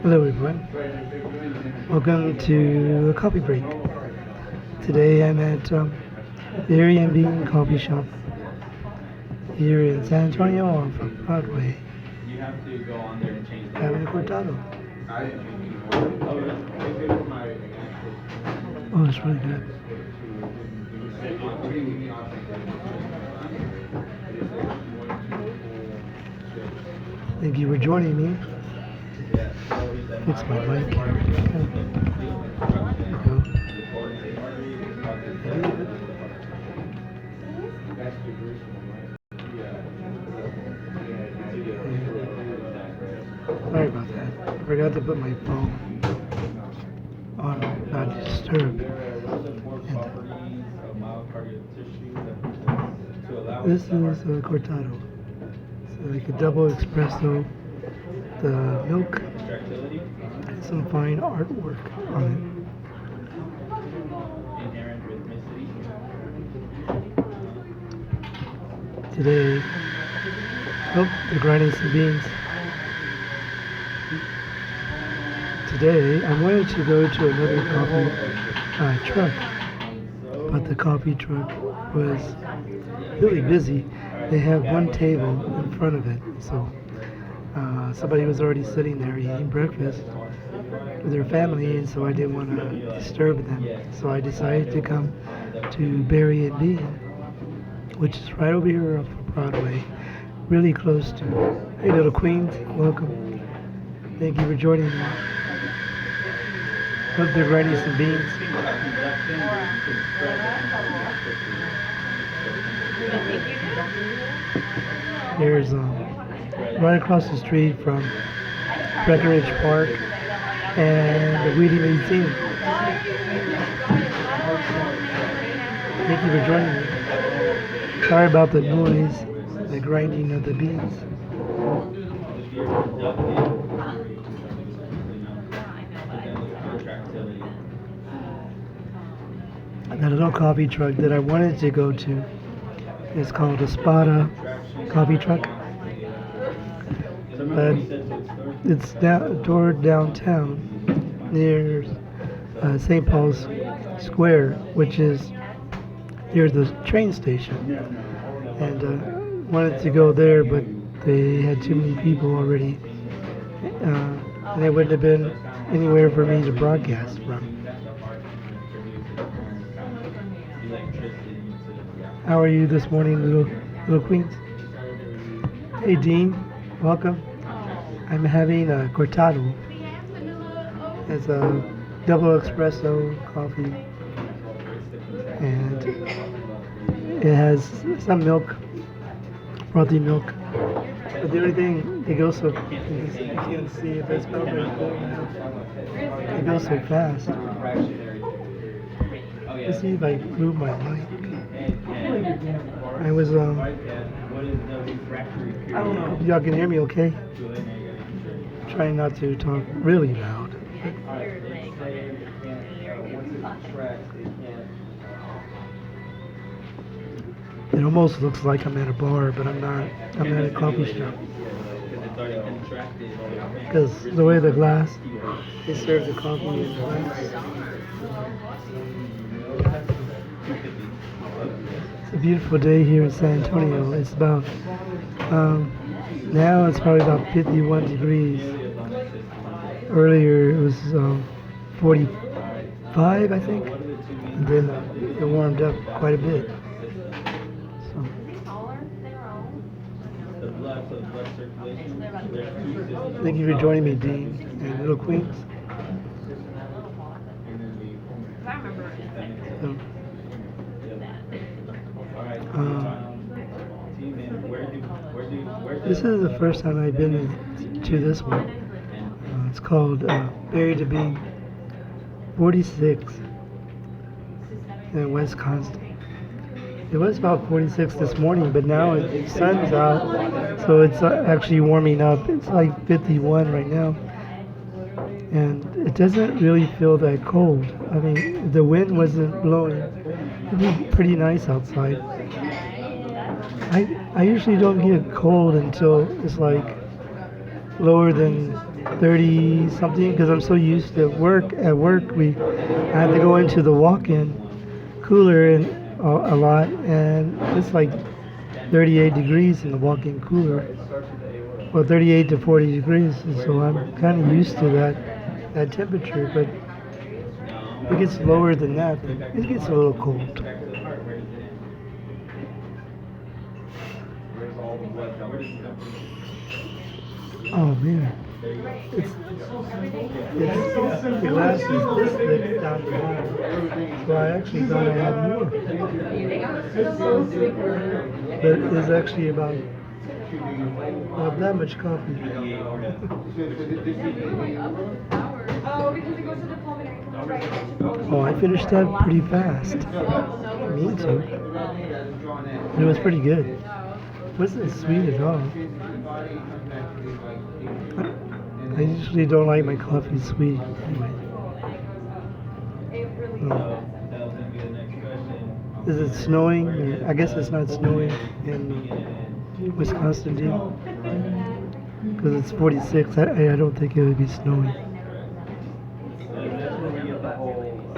Hello, everyone. Welcome to a coffee break. Today I'm at Berry and Bean Coffee Shop here in San Antonio off of Broadway. Having a Cortado. Oh, it's really good. Thank you for joining me. Fix my mic here. There we go. Sorry about that. I forgot to put my phone on not disturb. And this is a Cortado. So like a double espresso, the milk, and some fine artwork on it. Today, they're grinding some beans. Today, I wanted to go to another coffee truck, but the coffee truck was really busy. They have one table in front of it, so somebody was already sitting there eating breakfast with their family, and so I didn't want to disturb them. So I decided to come to Berry and Bean, which is right over here off of Broadway, really close to. Hey, little queens, welcome. Thank you for joining me. Hope they're grinding some beans. Here's right across the street from Breckenridge Park and the Weedy Museum. Thank you for joining me. Sorry about the noise, the grinding of the beans. That little coffee truck that I wanted to go to is called a Spada coffee truck. But it's toward downtown near St. Paul's Square, which is near the train station. And wanted to go there, but they had too many people already. And it wouldn't have been anywhere for me to broadcast from. How are you this morning, little queens? Hey, Dean, welcome. I'm having a Cortado. It's a double espresso coffee, and it has some milk, frothy milk. But the only thing, it goes so, you can't see if it's probably cold now. It goes so fast. Let's see if I move my mic. I was, I don't know if y'all can hear me okay. Trying not to talk really loud. It almost looks like I'm at a bar, but I'm not. I'm at a coffee shop. Because the way the glass, they serve the coffee in glass. It's a beautiful day here in San Antonio. It's about, now it's probably about 51 degrees. Earlier it was 45, I think. And then it warmed up quite a bit. So. Thank you for joining me, Dean and Little Queens. So, this is the first time I've been to this one. It's called Berry to Bean 46 in Wisconsin. It was about 46 this morning, but now the sun's out, so it's actually warming up. It's like 51 right now, and it doesn't really feel that cold. I mean, the wind wasn't blowing. It'd be pretty nice outside. I usually don't get cold until it's like lower than 30 something because I'm so used to work. At work, I have to go into the walk-in cooler and a lot, and it's like 38 degrees in the walk-in cooler, or 38 to 40 degrees. And so I'm kind of used to that temperature, but it gets lower than that. It gets a little cold. Oh man, it's the glass is this thick down the bottom, so I actually thought I had more, but it's actually about that much coffee. Oh, I finished that pretty fast. Me too. It was pretty good. It wasn't sweet at all. I usually don't like my coffee sweet anyway. Is it snowing? I guess it's not snowing in Wisconsin, because it's 46. I don't think it would be snowing.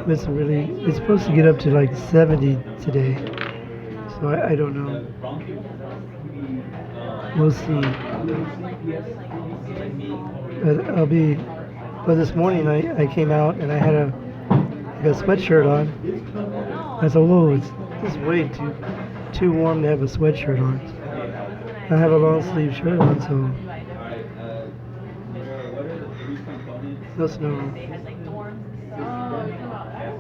It's supposed to get up to like 70 today, so I don't know. We'll see. But this morning I came out and I had a sweatshirt on. I said, whoa, it's way too warm to have a sweatshirt on. I have a long sleeve shirt on, so no snow.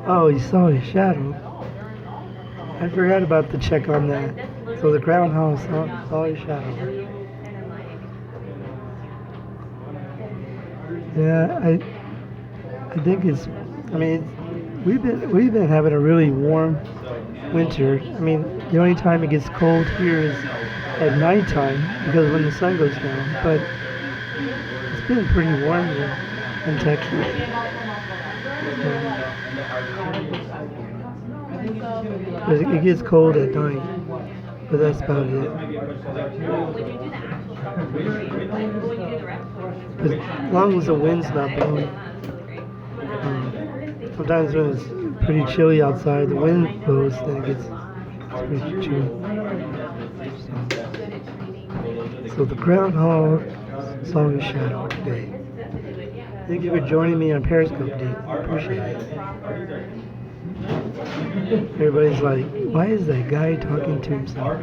Oh, you saw his shadow. I forgot about the check on that. So the groundhog saw his shadow. Yeah, I think we've been having a really warm winter. I mean, the only time it gets cold here is at nighttime because when the sun goes down. But it's been pretty warm here in Texas. It gets cold at night, but that's about it. As long as the wind's not blowing. Sometimes when it's pretty chilly outside, the wind blows, then it gets pretty chilly. So the groundhog saw his shadow today. Thank you for joining me on Periscope, Dave. I appreciate it. Everybody's like, why is that guy talking to himself?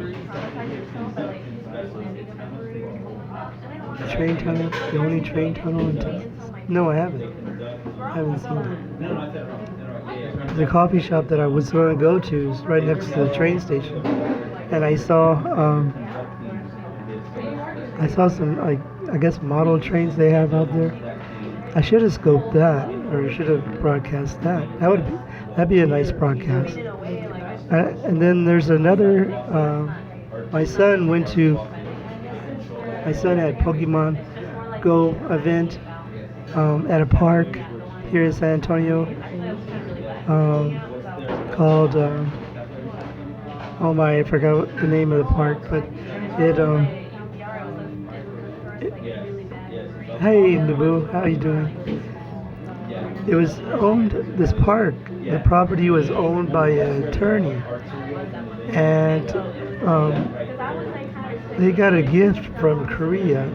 The train tunnel? The only train tunnel in Texas? No, I haven't. I haven't seen it. The coffee shop that I was going to go to is right next to the train station. And I saw some, like, I guess model trains they have out there. I should have scoped that, or should have broadcast that. That'd be a nice broadcast. And then there's another. My son had Pokemon Go event at a park here in San Antonio called. I forgot the name of the park, but it. Hey, Naboo, how you doing? It was owned, this park, the property was owned by an attorney, and they got a gift from Korea,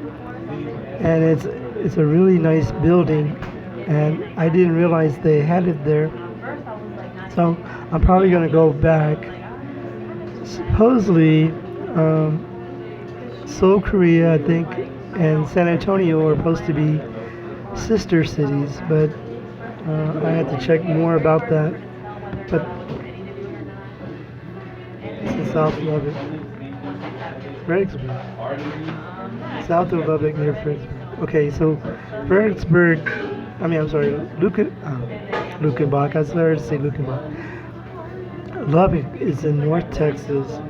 and it's a really nice building, and I didn't realize they had it there, so I'm probably going to go back. Supposedly, Seoul, Korea, I think, and San Antonio are supposed to be sister cities, but I had to check more about that. But it's in South Lubbock, Fredericksburg, south of Lubbock near Fredericksburg. Okay, so Fredericksburg, Lukenbach. I started to say Lukenbach. Lubbock is in North Texas,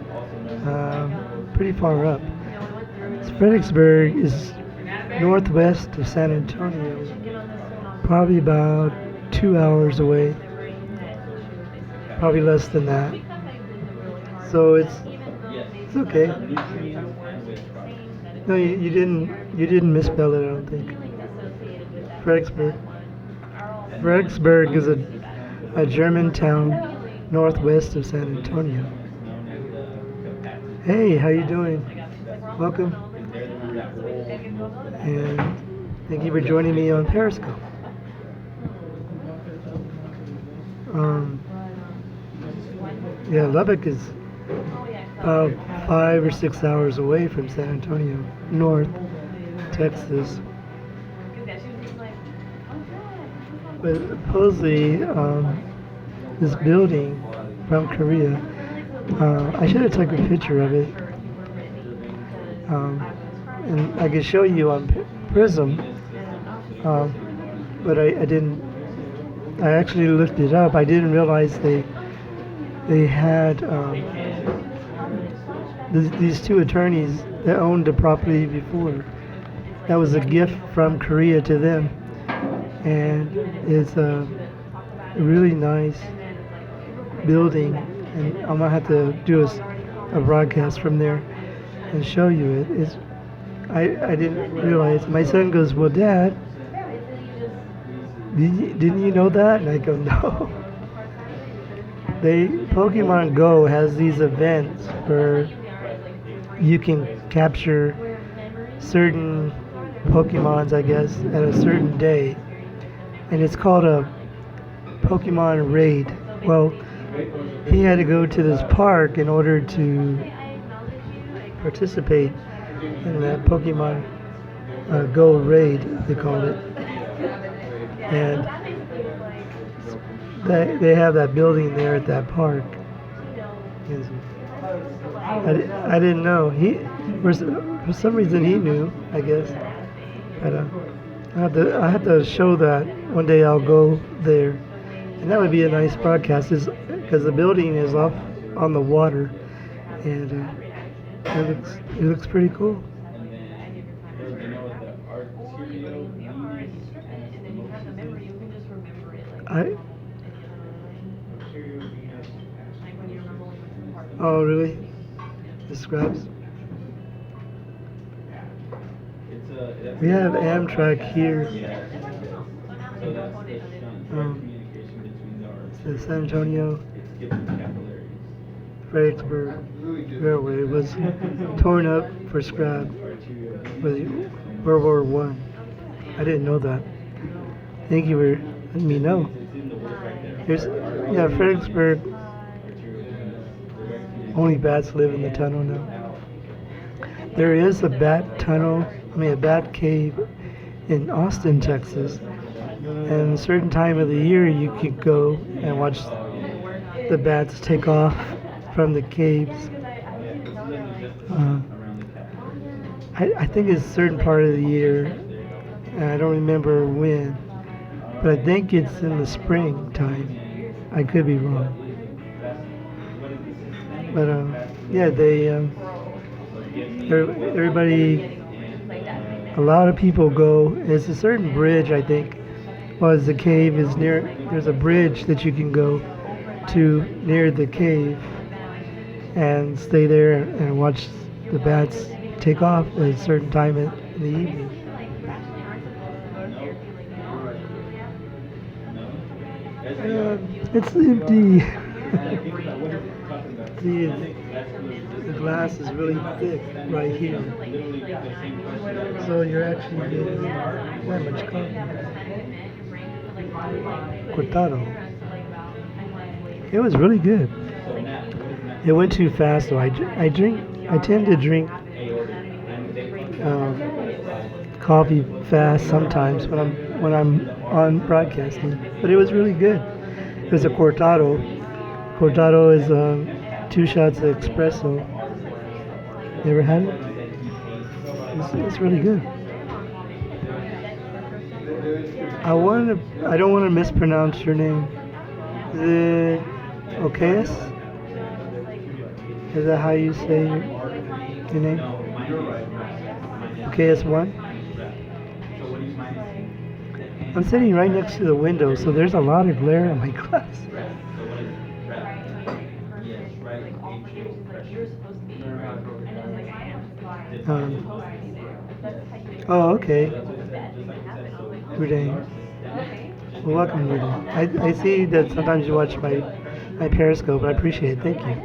pretty far up. Fredericksburg is northwest of San Antonio, probably about 2 hours away, probably less than that. So it's okay. No, you didn't misspell it, I don't think. Fredericksburg. Fredericksburg is a German town northwest of San Antonio. Hey, how you doing? Welcome. And thank you for joining me on Periscope. Um, yeah, Lubbock is about 5 or 6 hours away from San Antonio, North Texas. But supposedly, this building from Korea, I should have taken a picture of it. And I could show you on Prism, but I didn't. I actually looked it up. I didn't realize they had these two attorneys that owned the property before. That was a gift from Korea to them, and it's a really nice building. And I'm gonna have to do a broadcast from there and show you it. I didn't realize. My son goes, "Well, Dad, didn't you know that?" And I go, "No." Pokemon Go has these events where you can capture certain Pokemons, I guess, at a certain day, and it's called a Pokemon raid. Well, he had to go to this park in order to participate in that Pokemon Go raid, they called it. And they have that building there at that park. I didn't know. For some reason he knew, I guess. But I have to show that one day. I'll go there, and that would be a nice broadcast, because the building is off on the water, and it looks pretty cool. Oh, really? The scraps? We have Amtrak here. The San Antonio Fredericksburg Railway was torn up for scrap with World War One. I didn't know that. Thank you for letting me know. Fredericksburg. Only bats live in the tunnel now. There is a bat cave in Austin, Texas. And a certain time of the year you could go and watch the bats take off from the caves. I think it's a certain part of the year, and I don't remember when, but I think it's in the springtime. I could be wrong. But everybody, a lot of people go. There's a certain bridge, I think, was the cave is near. There's a bridge that you can go to near the cave and stay there and watch the bats take off at a certain time in the evening. It's empty. See, the glass is really thick right here, so you're actually getting that much coffee. Cortado. It was really good. It went too fast though. I tend to drink coffee fast sometimes when I'm on broadcasting, but it was really good. It was a Cortado. Cortado is 2 shots of espresso. You ever had it? It's really good. I don't want to mispronounce your name. Is it Okeas? Is that how you say your name? Okeas1? I'm sitting right next to the window, so there's a lot of glare in my glass. Oh, okay. Ruday. Well, welcome, Ruday. I see that sometimes you watch my Periscope. I appreciate it. Thank you.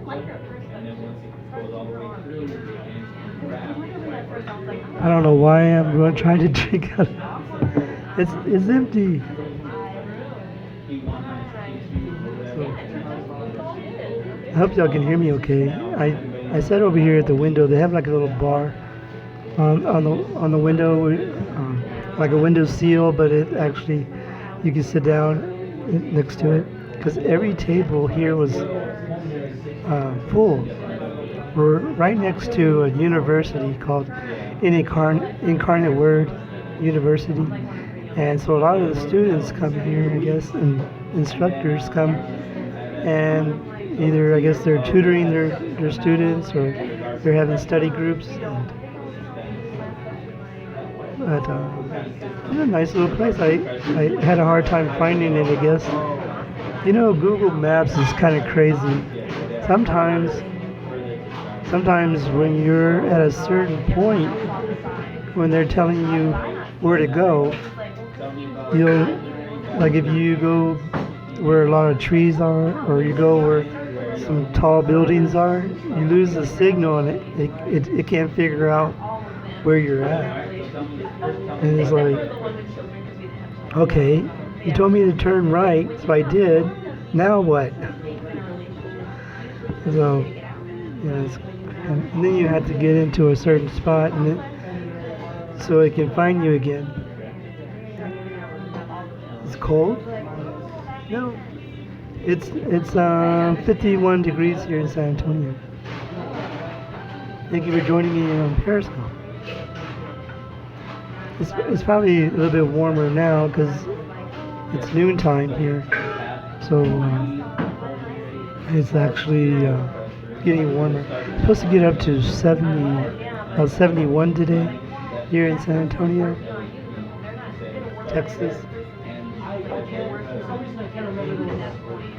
I don't know why I'm trying to drink out of it's empty. So, I hope y'all can hear me okay. I sat over here at the window. They have like a little bar on the window, like a window seal, but it actually you can sit down next to it because every table here was full. We're right next to a university called Incarnate Word University, and so a lot of the students come here, I guess, and instructors come, and either I guess they're tutoring their students or they're having study groups. But it's a nice little place. I had a hard time finding it, I guess. You know, Google Maps is kind of crazy. Sometimes when you're at a certain point, when they're telling you where to go, you'll, like if you go where a lot of trees are, or you go where some tall buildings are, you lose the signal and it can't figure out where you're at. And it's like, okay, you told me to turn right, so I did. Now what? So, and then you have to get into a certain spot, so it can find you again. It's cold? No. It's 51 degrees here in San Antonio. Thank you for joining me on Periscope. It's probably a little bit warmer now because it's noontime here, so it's actually getting warmer. It's supposed to get up to 71 today here in San Antonio, Texas.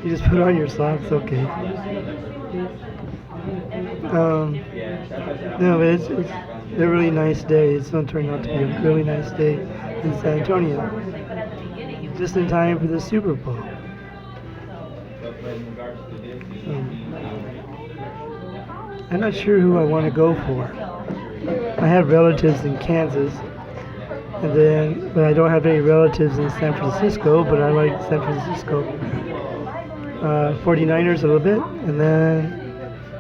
You just put on your socks, okay. No, but it's a really nice day. It's going to turn out to be a really nice day in San Antonio, just in time for the Super Bowl. I'm not sure who I want to go for. I have relatives in Kansas, but I don't have any relatives in San Francisco, but I like San Francisco. 49ers a little bit, and then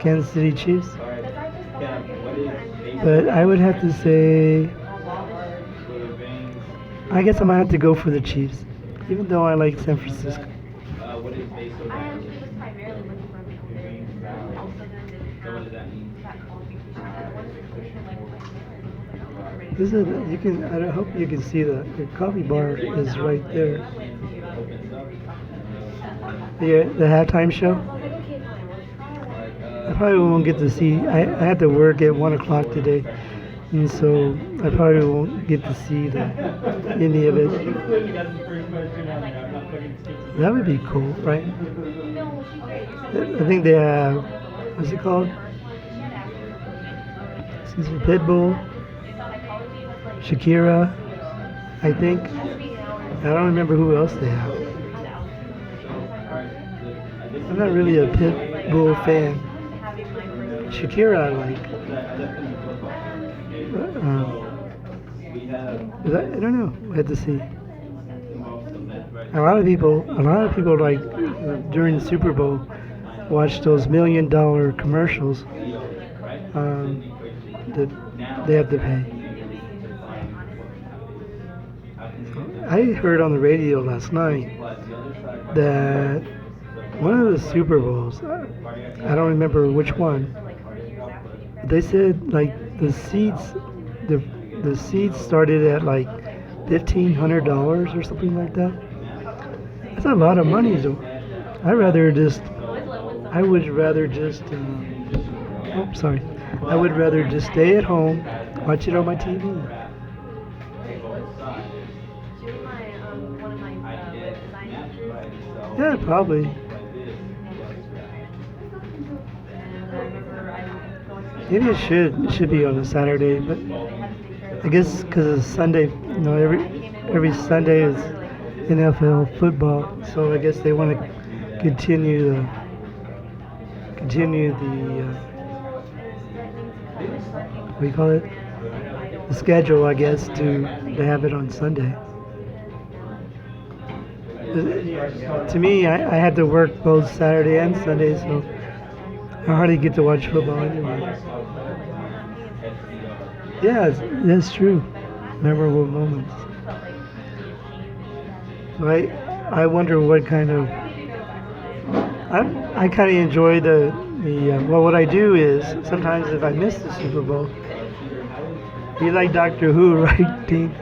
Kansas City Chiefs. But I would have to say, I guess I might have to go for the Chiefs, even though I like San Francisco. I hope you can see the coffee bar is right there. The halftime show. I probably won't get to see. I had to work at 1 o'clock today, and so I probably won't get to see any of it. That would be cool, right? I think they have, what's it called? Excuse me, Pitbull, Shakira, I think. I don't remember who else they have. I'm not really a Pitbull fan. Shakira I like. I don't know. I had to see. A lot of people like during the Super Bowl watch those $1 million commercials that they have to pay. I heard on the radio last night that one of the Super Bowls, I don't remember which one, they said like the seats started at like $1,500 or something like that. That's a lot of money. So I would rather just stay at home, watch it on my TV. Yeah, probably. Maybe it should be on a Saturday, but I guess because it's Sunday, every Sunday is NFL football, so I guess they want to continue the what do you call it? The schedule, I guess, to have it on Sunday. To me, I had to work both Saturday and Sunday, so I hardly get to watch football anyway. Yeah, that's true. Memorable moments. So I wonder what kind of I kind of enjoy the well. What I do is sometimes if I miss the Super Bowl, you like Doctor Who, right, Dean?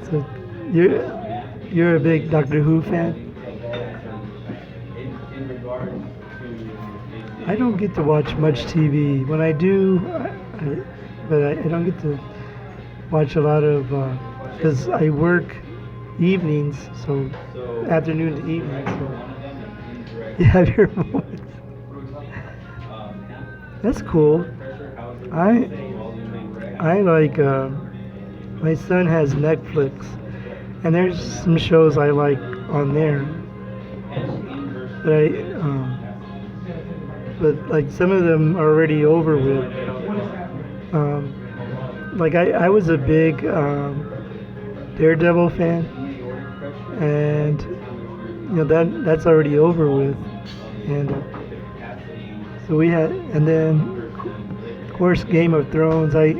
So you're a big Doctor Who fan? I don't get to watch much TV. When I do, but I don't get to watch a lot of because I work evenings, so afternoon to evening. So you have your moments. That's cool. I like. My son has Netflix, and there's some shows I like on there. But like some of them are already over with. Like I was a big Daredevil fan, and that's already over with, and so we had, and then of course Game of Thrones. I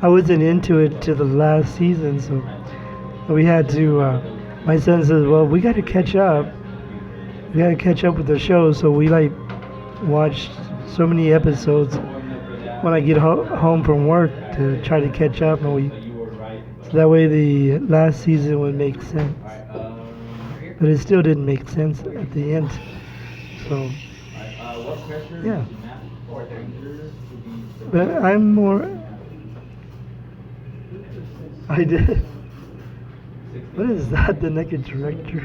wasn't into it to the last season, so we had to. My son says, "Well, we got to catch up. We got to catch up with the show." So we watched so many episodes when I get home from work to try to catch up, and so that way the last season would make sense. But it still didn't make sense at the end. So yeah. But I'm more. I did. What is that? The Naked Director?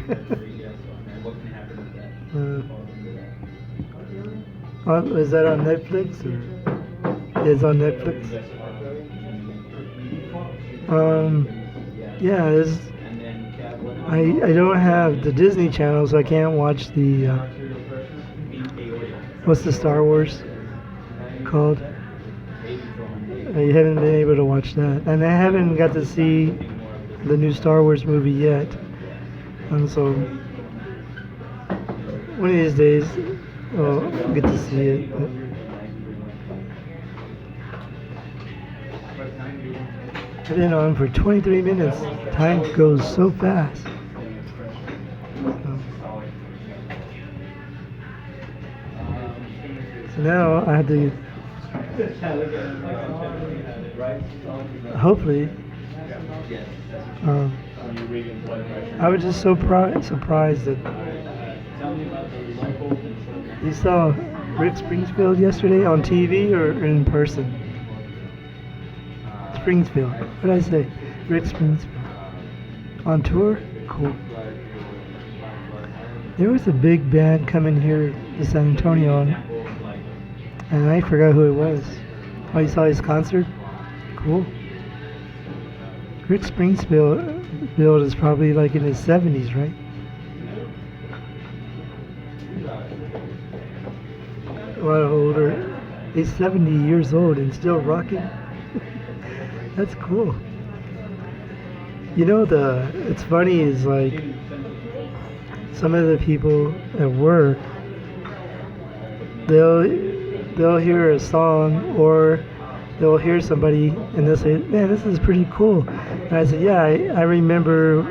Is that on Netflix or? It's on Netflix. Yeah. I don't have the Disney Channel, so I can't watch the. What's the Star Wars called? You haven't been able to watch that, and I haven't got to see the new Star Wars movie yet. And so one of these days I'll get to see it. But I've been on for 23 minutes. Time goes so fast. So now I have to. Hopefully, I was just so surprised that you saw Rick Springfield yesterday on TV or in person. Springfield. What did I say? Rick Springfield. On tour? Cool. There was a big band coming here to San Antonio, and I forgot who it was. Oh, you saw his concert? Cool. Rick Springfield is probably like in his 70s, right? A lot older. He's 70 years old and still rocking. That's cool. It's funny is like some of the people at work, they'll hear a song or they'll hear somebody and they'll say, "Man, this is pretty cool." And I said, "Yeah, I remember,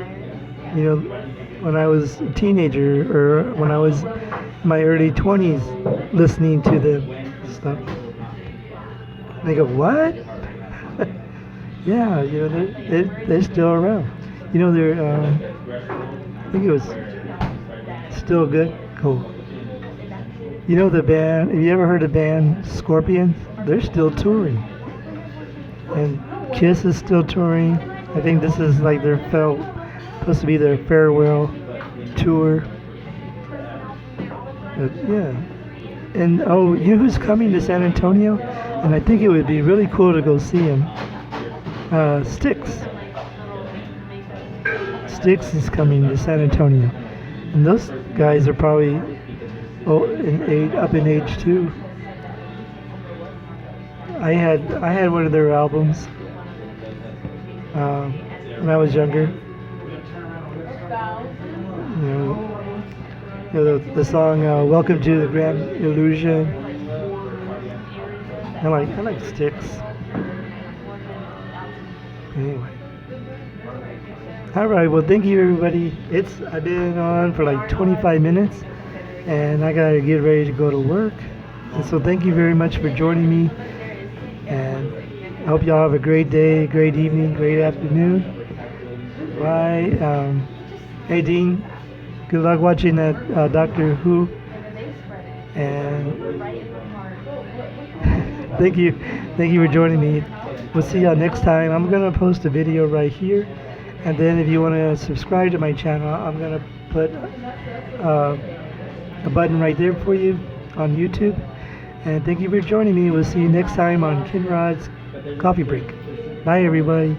when I was a teenager or when I was in my early 20s listening to the stuff." And they go, "What?" Yeah, they're still around. I think it was Still Good. Cool. The band, have you ever heard of the band Scorpions? They're still touring. And Kiss is still touring. I think this is like supposed to be their farewell tour. But yeah. And you know who's coming to San Antonio? and I think it would be really cool to go see him. Styx. Styx is coming to San Antonio, and those guys are probably up in age too. I had one of their albums when I was younger. The song "Welcome to the Grand Illusion." I like Styx. Anyway. Alright, well thank you everybody. I've been on for like 25 minutes and I gotta get ready to go to work. And so thank you very much for joining me. And I hope y'all have a great day, great evening, great afternoon. Bye. Hey Dean, good luck watching that Doctor Who. And thank you for joining me. We'll see y'all next time. I'm gonna post a video right here, and then if you want to subscribe to my channel, I'm gonna put a button right there for you on YouTube. And thank you for joining me. We'll see you next time on Kinrod's Coffee Break. Bye everybody.